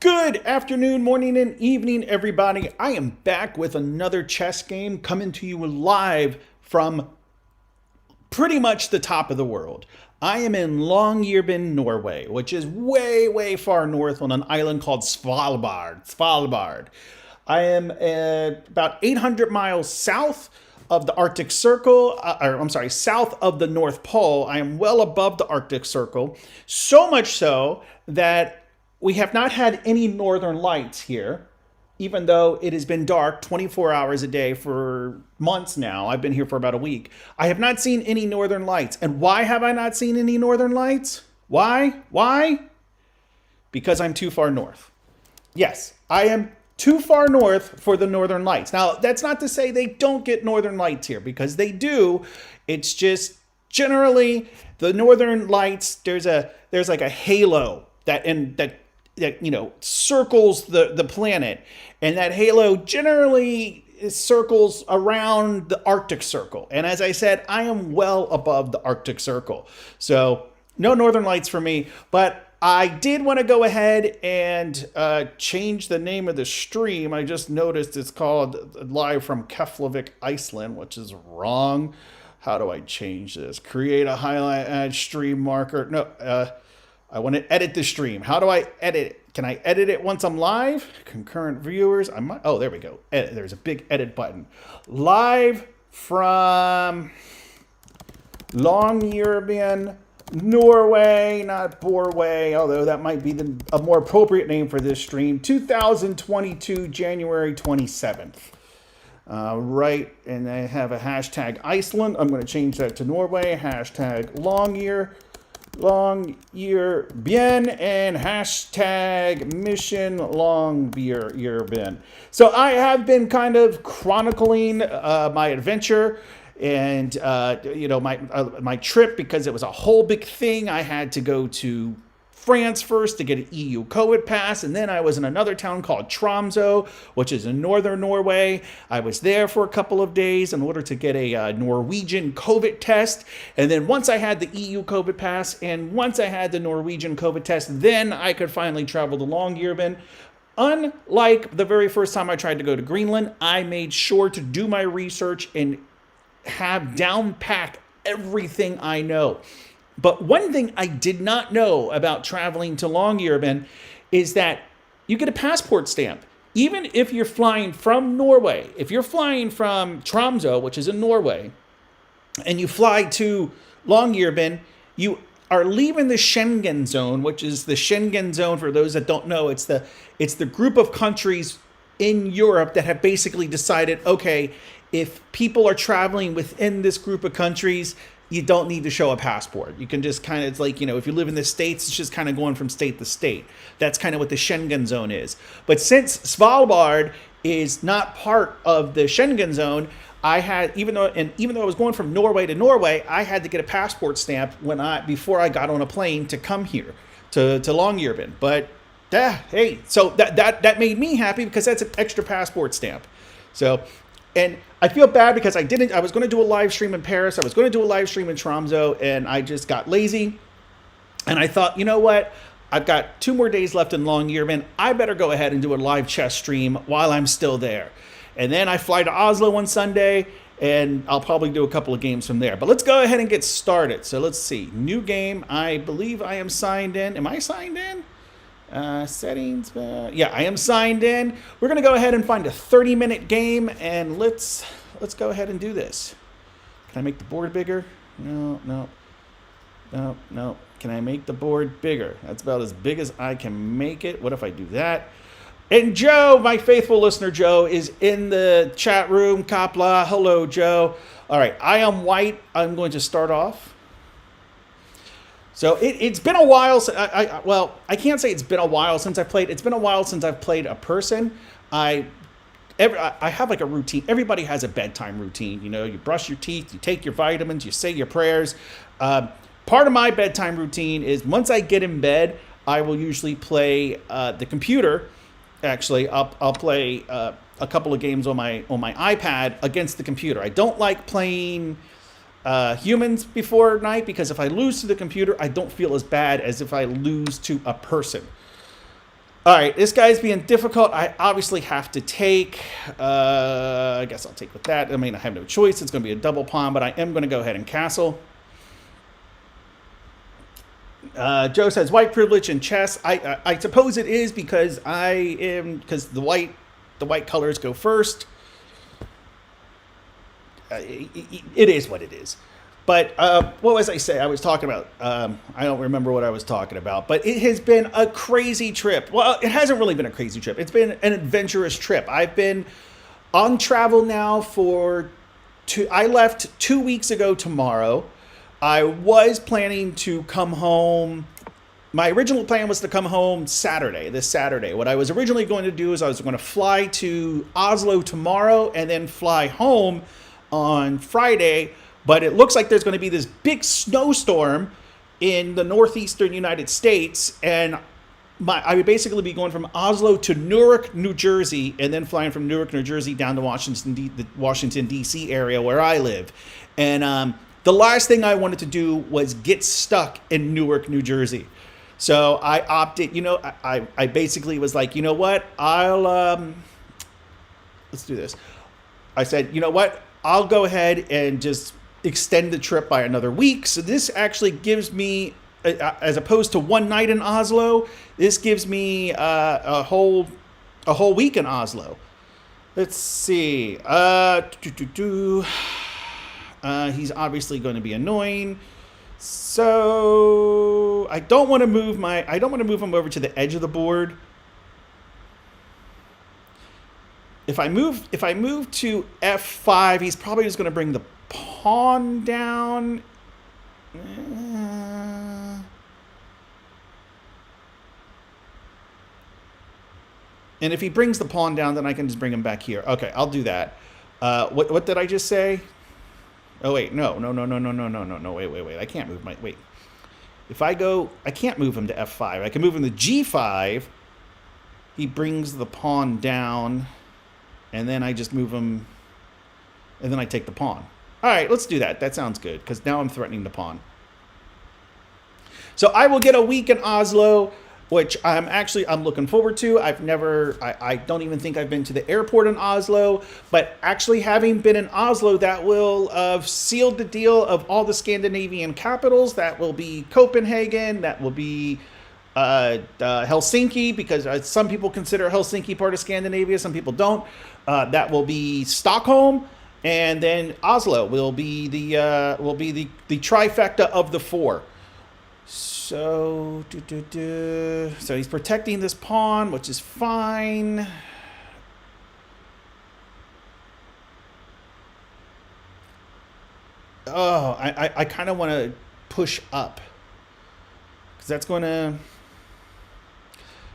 Good afternoon, morning, and evening, everybody. I am back with another chess game coming to you live from pretty much the top of the world. I am in Longyearbyen, Norway, which is way, way far north on an island called Svalbard. I am about 800 miles south of the Arctic Circle, south of the North Pole. I am well above the Arctic Circle, so much so that we have not had any northern lights here, even though it has been dark 24 hours a day for months now. I've been here for about a week. I have not seen any northern lights. And why have I not seen any northern lights? Why? Because I'm too far north. Yes, I am too far north for the northern lights. Now, that's not to say they don't get northern lights here, because they do. It's just generally the northern lights, there's like a halo that circles the planet, and that halo generally circles around the Arctic Circle. And as I said, I am well above the Arctic Circle, so no northern lights for me. But I did want to go ahead and change the name of the stream. I just noticed it's called Live from Keflavik, Iceland, which is wrong. How do I change this? Create a highlight, add stream marker. No, I want to edit the stream. How do I edit it? Can I edit it once I'm live? Concurrent viewers. Oh, there we go. Edit. There's a big edit button. Live from Longyearbyen, Norway, not Borway, although that might be a more appropriate name for this stream. 2022, January 27th. Right, and I have a hashtag Iceland. I'm going to change that to Norway. Hashtag Longyearbyen, and hashtag Mission Longyearbyen. So I have been kind of chronicling my adventure and my trip, because it was a whole big thing. I had to go to France first to get an EU COVID pass, and then I was in another town called Tromsø, which is in northern Norway. I was there for a couple of days in order to get a Norwegian COVID test, and then once I had the EU COVID pass and once I had the Norwegian COVID test, then I could finally travel to Longyearbyen. Unlike the very first time I tried to go to Greenland, I made sure to do my research and have down packed everything I know. But one thing I did not know about traveling to Longyearbyen is that you get a passport stamp. Even if you're flying from Norway, if you're flying from Tromsø, which is in Norway, and you fly to Longyearbyen, you are leaving the Schengen zone, which is the Schengen zone, for those that don't know, it's the group of countries in Europe that have basically decided, okay, if people are traveling within this group of countries, you don't need to show a passport. You can just kind of, it's like, if you live in the States, it's just kind of going from state to state. That's kind of what the Schengen zone is. But since Svalbard is not part of the Schengen zone, I had, even though I was going from Norway to Norway, I had to get a passport stamp before I got on a plane to come here to Longyearbyen. But hey, so that made me happy, because that's an extra passport stamp. So, and I feel bad because I was going to do a live stream in Paris. I was going to do a live stream in Tromsø, and I just got lazy. And I thought, you know what? I've got 2 more days left in Longyearbyen. I better go ahead and do a live chess stream while I'm still there. And then I fly to Oslo on Sunday, and I'll probably do a couple of games from there. But let's go ahead and get started. So let's see. New game. I believe I am signed in. Am I signed in? Settings. Yeah, I am signed in. We're going to go ahead and find a 30-minute game, and let's go ahead and do this. Can I make the board bigger? No. Can I make the board bigger? That's about as big as I can make it. What if I do that? And Joe, my faithful listener Joe, is in the chat room. Kapla. Hello, Joe. All right, I am white. I'm going to start off. So it's been a while. I can't say it's been a while since I played. It's been a while since I've played a person. I have like a routine. Everybody has a bedtime routine. You brush your teeth, you take your vitamins, you say your prayers. Part of my bedtime routine is once I get in bed, I will usually play the computer. Actually, I'll play a couple of games on my iPad against the computer. I don't like playing humans before night, because if I lose to the computer, I don't feel as bad as if I lose to a person. All right, this guy's being difficult. I obviously have to take. I guess I'll take with that. I mean, I have no choice. It's going to be a double pawn, but I am going to go ahead and castle. Joe says white privilege in chess. I suppose it is because the white colors go first. It is what it is. But what was I say? I was talking about. I don't remember what I was talking about. But it has been a crazy trip. Well, it hasn't really been a crazy trip. It's been an adventurous trip. I've been on travel now I left 2 weeks ago tomorrow. I was planning to come home. My original plan was to come home this Saturday. What I was originally going to do is I was going to fly to Oslo tomorrow and then fly home on Friday. But it looks like there's going to be this big snowstorm in the northeastern United States. And I would basically be going from Oslo to Newark, New Jersey, and then flying from Newark, New Jersey down to the Washington, D.C. area where I live. And the last thing I wanted to do was get stuck in Newark, New Jersey. So I opted, I basically was like, you know what, let's do this. I said, you know what, I'll go ahead and just extend the trip by another week. So this actually gives me, as opposed to one night in Oslo, this gives me a whole week in Oslo. Let's see. He's obviously going to be annoying. So I don't want to move him over to the edge of the board. If I move to F5, he's probably just going to bring the pawn down. And if he brings the pawn down, then I can just bring him back here. Okay, I'll do that. What did I just say? Oh wait, no. Wait. I can't move wait. If I can't move him to F5. I can move him to G5. He brings the pawn down, and then I just move him, and then I take the pawn. All right, let's do that. That sounds good, because now I'm threatening the pawn. So I will get a week in Oslo, which I'm looking forward to. I don't even think I've been to the airport in Oslo, but actually having been in Oslo, that will have sealed the deal of all the Scandinavian capitals. That will be Copenhagen, that will be Helsinki, because some people consider Helsinki part of Scandinavia, some people don't. That will be Stockholm, and then Oslo will be the trifecta of the four. So, so he's protecting this pawn, which is fine. Oh, I kind of want to push up, because that's going to...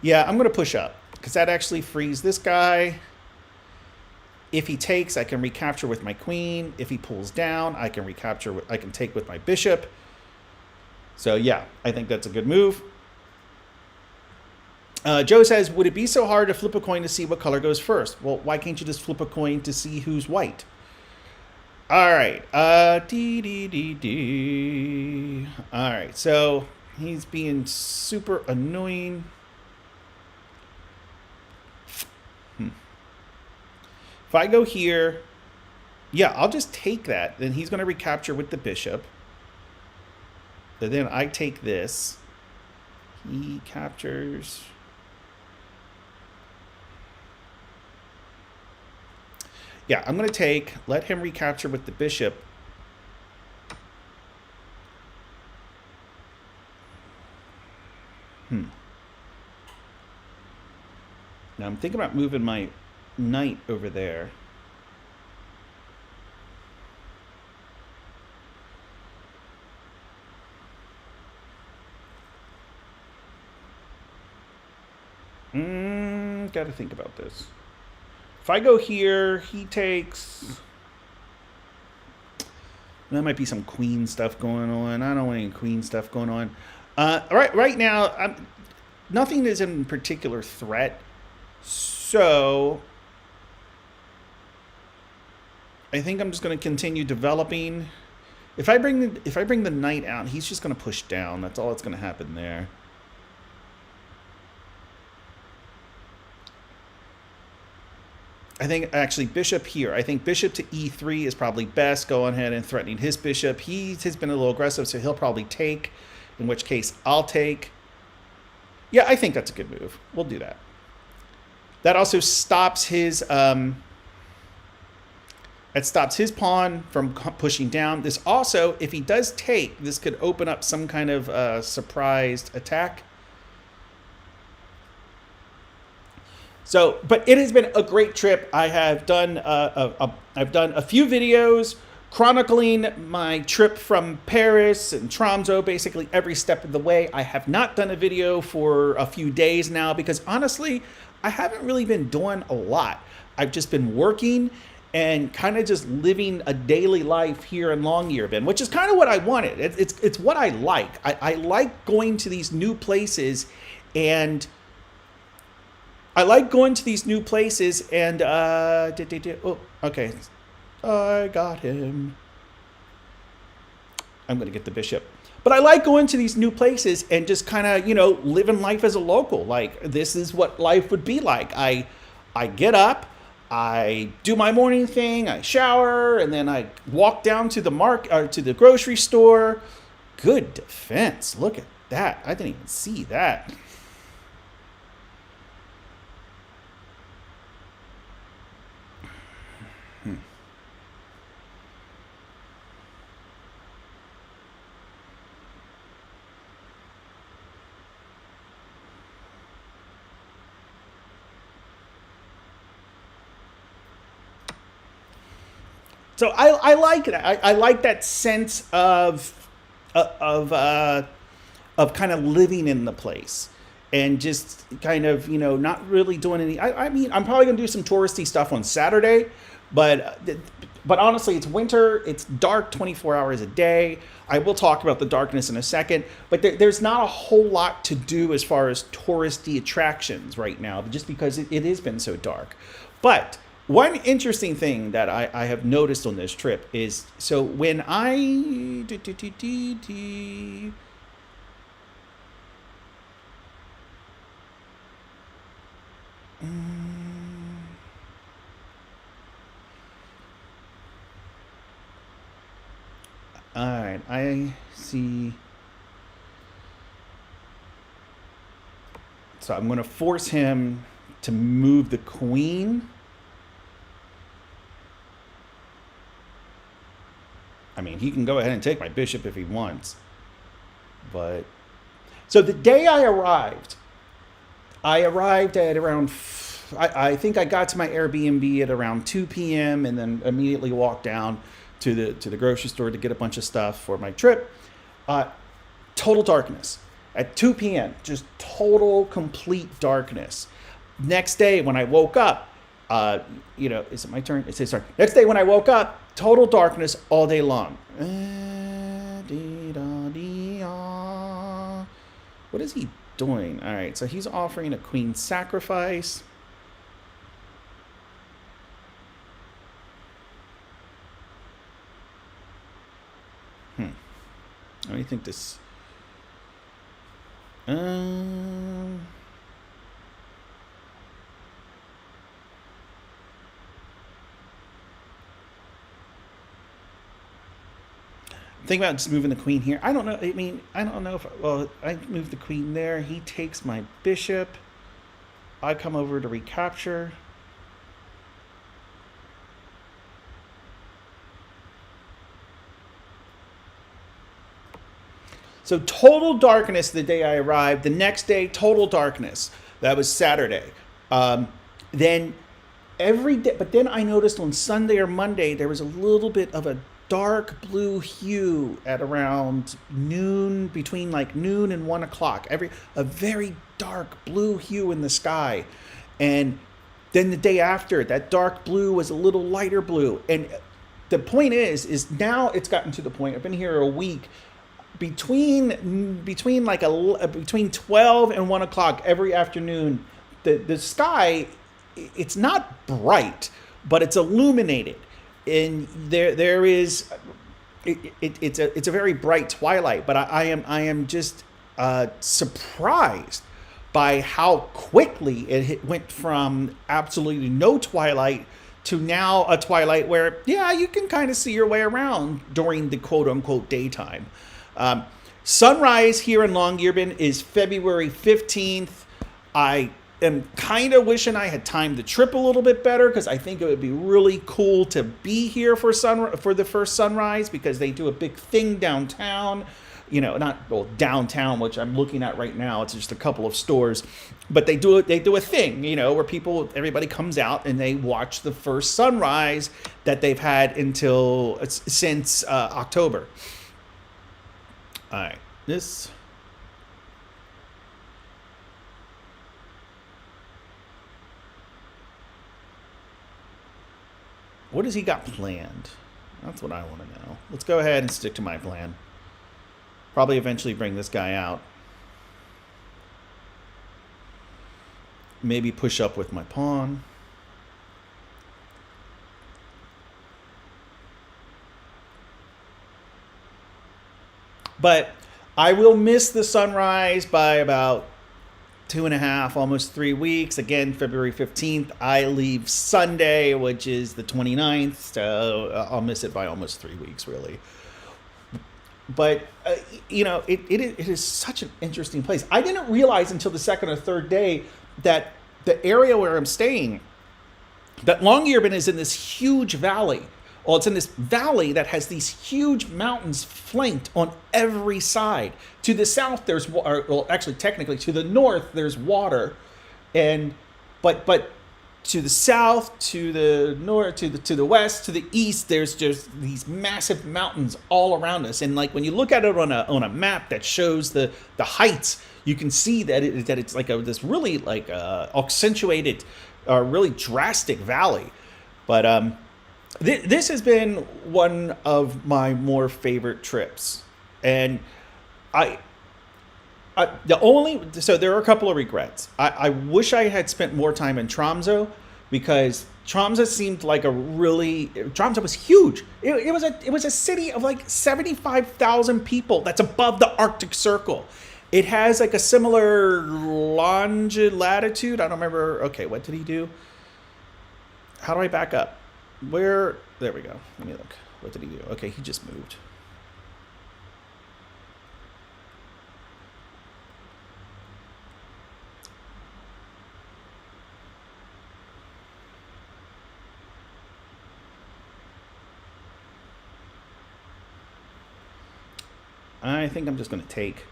Yeah, I'm going to push up, because that actually frees this guy. If he takes, I can recapture with my queen. If he pulls down, I can take with my bishop. So yeah, I think that's a good move. Joe says, would it be so hard to flip a coin to see what color goes first? Well, why can't you just flip a coin to see who's white? All right. All right, so he's being super annoying. If I go here, yeah, I'll just take that. Then he's going to recapture with the bishop. But then I take this. He captures. Yeah, I'm going to let him recapture with the bishop. Now I'm thinking about moving my knight over there. Got to think about this. If I go here, he takes... There might be some queen stuff going on. I don't want any queen stuff going on. Right now, nothing is in particular threat. So I think I'm just going to continue developing. If I bring the knight out, he's just going to push down. That's all that's going to happen there. I think actually bishop here. I think bishop to e3 is probably best. Going ahead and threatening his bishop. He has been a little aggressive, so he'll probably take, in which case I'll take. Yeah, I think that's a good move. We'll do that. That also stops his pawn from pushing down. This also, if he does take, this could open up some kind of surprised attack. So, but it has been a great trip. I have done I've done a few videos chronicling my trip from Paris and Tromsø, basically every step of the way. I have not done a video for a few days now because honestly, I haven't really been doing a lot. I've just been working and kind of just living a daily life here in Longyearbyen, which is kind of what I wanted. It's what I like. I like going to these new places and oh, okay. I got him. I'm going to get the bishop. But I like going to these new places and just kind of, living life as a local. Like, this is what life would be like. I get up, I do my morning thing, I shower, and then I walk down to the grocery store. Good defense. Look at that. I didn't even see that. So I like it. I like that sense of kind of living in the place and just kind of, not really doing any. I mean, I'm probably gonna do some touristy stuff on Saturday, but honestly, it's winter. It's dark 24 hours a day. I will talk about the darkness in a second, but there's not a whole lot to do as far as touristy attractions right now, just because it has been so dark. But one interesting thing that I have noticed on this trip is, so when I all right, I see. So I'm going to force him to move the queen. I mean, he can go ahead and take my bishop if he wants. But so the day I arrived at around, I think I got to my Airbnb at around 2 p.m. and then immediately walked down to the grocery store to get a bunch of stuff for my trip. Total darkness at 2 p.m. Just total, complete darkness. Next day when I woke up, is it my turn? It's his turn. Next day when I woke up, total darkness all day long. What is he doing? All right, so he's offering a queen sacrifice. What do you think this? Think about just moving the queen here. I don't know. I mean, I don't know if, well, I move the queen there. He takes my bishop. I come over to recapture. So total darkness the day I arrived. The next day, total darkness. That was Saturday. Then every day, but then I noticed on Sunday or Monday, there was a little bit of a dark blue hue at around noon, between like noon and 1 o'clock. A very dark blue hue in the sky. And then the day after, that dark blue was a little lighter blue. And the point is now it's gotten to the point, I've been here a week, between 12 and 1 o'clock every afternoon, the sky, it's not bright, but it's illuminated. And there is, it's a very bright twilight, but I am just surprised by how quickly went from absolutely no twilight to now a twilight where, yeah, you can kind of see your way around during the quote unquote daytime. Um, Sunrise here in Longyearbyen is February 15th. I am kind of wishing I had timed the trip a little bit better, because I think it would be really cool to be here for the first sunrise, because they do a big thing downtown. You know, not well downtown, which I'm looking at right now. It's just a couple of stores, but they do a thing, you know, where everybody comes out and they watch the first sunrise that they've had since October. All right, this. What has he got planned? That's what I want to know. Let's go ahead and stick to my plan. Probably eventually bring this guy out. Maybe push up with my pawn. But I will miss the sunrise by about 2.5, almost 3 weeks. Again, February 15th. I leave Sunday, which is the 29th. So I'll miss it by almost 3 weeks, really. But, you know, it is such an interesting place. I didn't realize until the second or third day that the area where I'm staying, that Longyearbyen is in this huge valley. Well, it's in this valley that has these huge mountains flanked on every side. To the south, there's water. Well, actually, technically, to the north, there's water, but to the south, to the north, to the west, to the east, there's just these massive mountains all around us. And like when you look at it on a map that shows the heights, you can see that it's like this really like accentuated, really drastic valley. But this has been one of my more favorite trips, and so there are a couple of regrets. I wish I had spent more time in Tromsø, because Tromsø seemed like Tromsø was huge. It was a city of like 75,000 people that's above the Arctic Circle. It has like a similar latitude. I don't remember. Okay, what did he do? How do I back up? There we go. Let me look. What did he do? Okay, he just moved. I think I'm just going to take.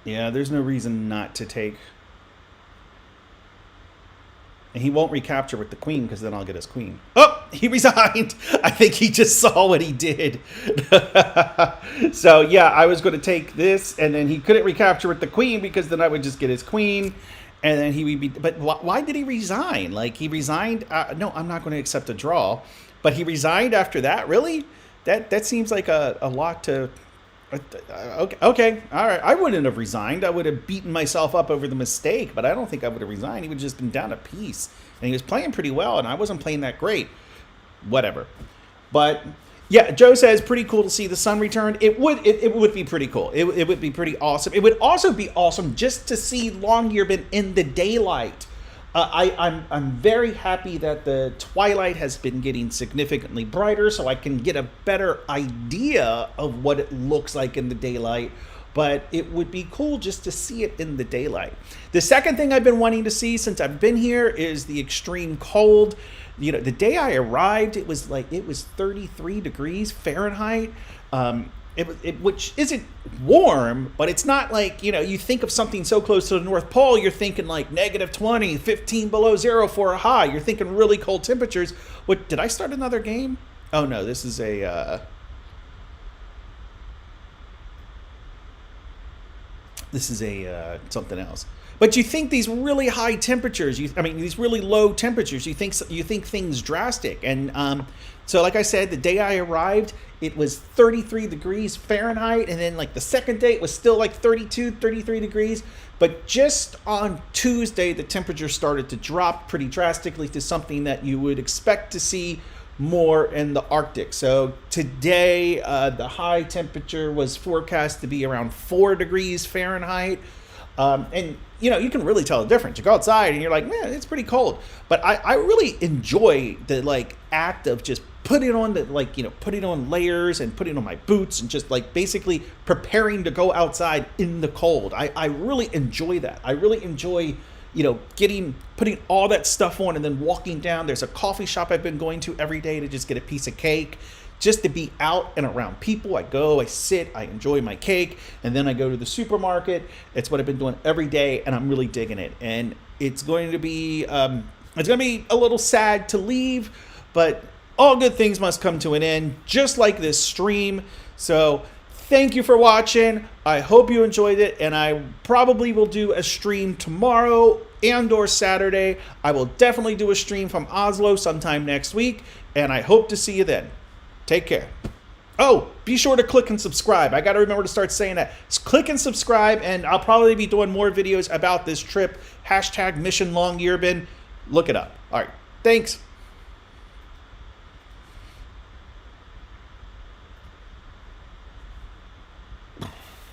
Yeah, there's no reason not to take. And he won't recapture with the queen, because then I'll get his queen. Oh, he resigned. I think he just saw what he did. So, yeah, I was going to take this, and then he couldn't recapture with the queen, because then I would just get his queen. And then he would be. But why did he resign? Like, he resigned. No, I'm not going to accept a draw. But he resigned after that? Really? That seems like a lot to. Okay, all right. I wouldn't have resigned. I would have beaten myself up over the mistake, but I don't think I would have resigned. He would have just been down a piece, and he was playing pretty well, and I wasn't playing that great. Whatever. But yeah, Joe says pretty cool to see the sun return. It would be pretty cool. It would be pretty awesome. It would also be awesome just to see Longyearbyen in the daylight. I'm very happy that the twilight has been getting significantly brighter, so I can get a better idea of what it looks like in the daylight. But it would be cool just to see it in the daylight. The second thing I've been wanting to see since I've been here is the extreme cold. You know, the day I arrived, it was 33 degrees Fahrenheit. Which isn't warm, but it's not like, you know, you think of something so close to the North Pole, you're thinking like -20, 15 below zero for a high. You're thinking really cold temperatures. What, did I start another game? Oh no, this is something else. But you think these really high temperatures, I mean, these really low temperatures, you think things drastic. And so like I said, the day I arrived, it was 33 degrees Fahrenheit. And then like the second day, it was still like 32, 33 degrees. But just on Tuesday, the temperature started to drop pretty drastically to something that you would expect to see more in the Arctic. So today, the high temperature was forecast to be around 4 degrees Fahrenheit. And you know, you can really tell the difference. You go outside and you're like, man, it's pretty cold. But I really enjoy the like act of just putting on the like, you know, putting on layers and putting on my boots and just like basically preparing to go outside in the cold. I really enjoy that. I really enjoy, you know, putting all that stuff on and then walking down. There's a coffee shop I've been going to every day to just get a piece of cake, just to be out and around people. I go, I sit, I enjoy my cake, and then I go to the supermarket. It's what I've been doing every day, and I'm really digging it. And it's going to be a little sad to leave, but all good things must come to an end, just like this stream. So thank you for watching. I hope you enjoyed it, and I probably will do a stream tomorrow and or Saturday. I will definitely do a stream from Oslo sometime next week, and I hope to see you then. Take care. Oh, be sure to click and subscribe. I got to remember to start saying that. Just click and subscribe, and I'll probably be doing more videos about this trip. #Mission Longyearbyen. Look it up. All right. Thanks.